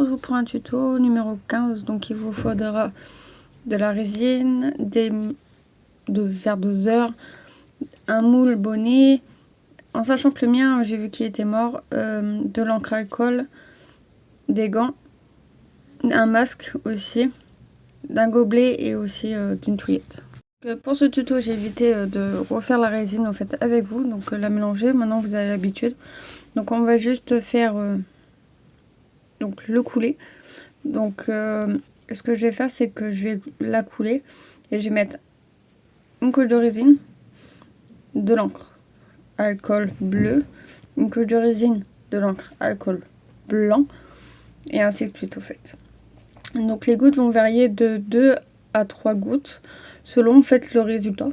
retrouve pour un tuto numéro 15. Donc il vous faudra de la résine, de verre doseur, un moule bonnet, en sachant que le mien, j'ai vu qu'il était mort, de l'encre alcool, des gants, un masque aussi, d'un gobelet et aussi d'une touillette. Pour ce tuto, j'ai évité de refaire la résine en fait avec vous, donc la mélanger. Maintenant vous avez l'habitude. Donc on va juste faire donc le couler. Donc ce que je vais faire, c'est que je vais la couler et je vais mettre une couche de résine, de l'encre alcool bleu, une couche de résine, de l'encre alcool blanc et ainsi de suite au fait. Donc les gouttes vont varier de 2 à 3 gouttes selon en fait le résultat.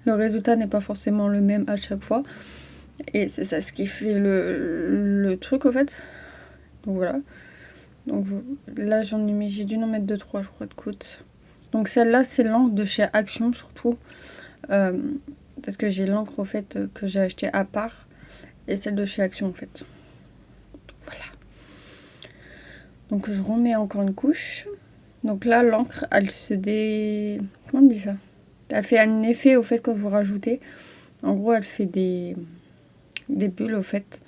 Le résultat n'est pas forcément le même à chaque fois et c'est ça ce qui fait le truc au fait. Donc voilà. Donc là j'ai dû en mettre 2-3 je crois de gouttes. Donc celle-là c'est l'encre de chez Action surtout. Parce que j'ai l'encre au fait que j'ai acheté à part et celle de chez Action en fait. Donc, voilà. Donc je remets encore une couche. Donc là l'encre elle comment on dit ça? Elle fait un effet au fait quand vous rajoutez. En gros elle fait des bulles au fait.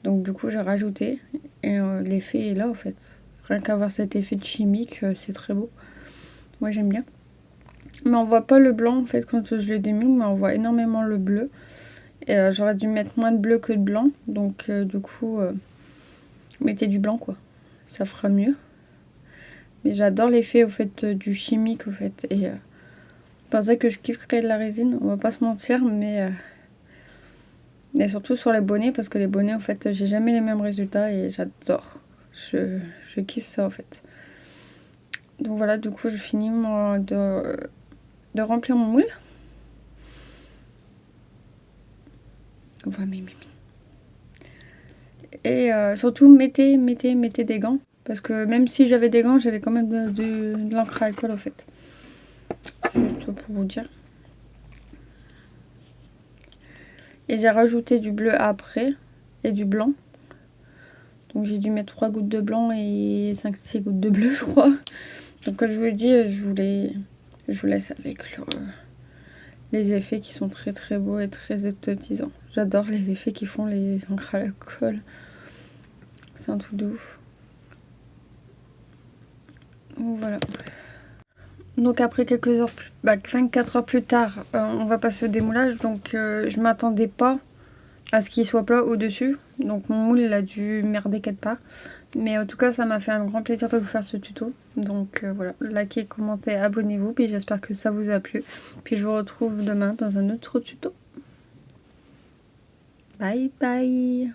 Donc du coup j'ai rajouté et l'effet est là au fait. Rien qu'avoir cet effet de chimique c'est très beau. Moi j'aime bien. Mais on voit pas le blanc en fait quand je le démine, mais on voit énormément le bleu. Et j'aurais dû mettre moins de bleu que de blanc. Donc du coup, mettez du blanc quoi. Ça fera mieux. Mais j'adore l'effet au fait du chimique au fait. Et je pensais que je kiffe créer de la résine, on va pas se mentir, mais surtout sur les bonnets, parce que les bonnets en fait j'ai jamais les mêmes résultats et j'adore. Je kiffe ça en fait. Donc voilà, du coup je finis de remplir mon moule. Enfin, et surtout mettez des gants. Parce que même si j'avais des gants, j'avais quand même de l'encre à alcool au fait. Juste pour vous dire. Et j'ai rajouté du bleu après et du blanc. Donc j'ai dû mettre 3 gouttes de blanc et 5-6 gouttes de bleu je crois. Donc comme je vous l'ai dit, je vous laisse avec les effets qui sont très très beaux et très hypnotisants. J'adore les effets qui font les encres à alcool. C'est un truc de ouf. Donc voilà. Donc après quelques heures, 24 heures plus tard, on va passer au démoulage. Donc je m'attendais pas à ce qu'il soit plat au-dessus. Donc mon moule il a dû merder quelque part. Mais en tout cas ça m'a fait un grand plaisir de vous faire ce tuto. Donc voilà, likez, commentez, abonnez-vous. Puis j'espère que ça vous a plu. Puis je vous retrouve demain dans un autre tuto. Bye bye.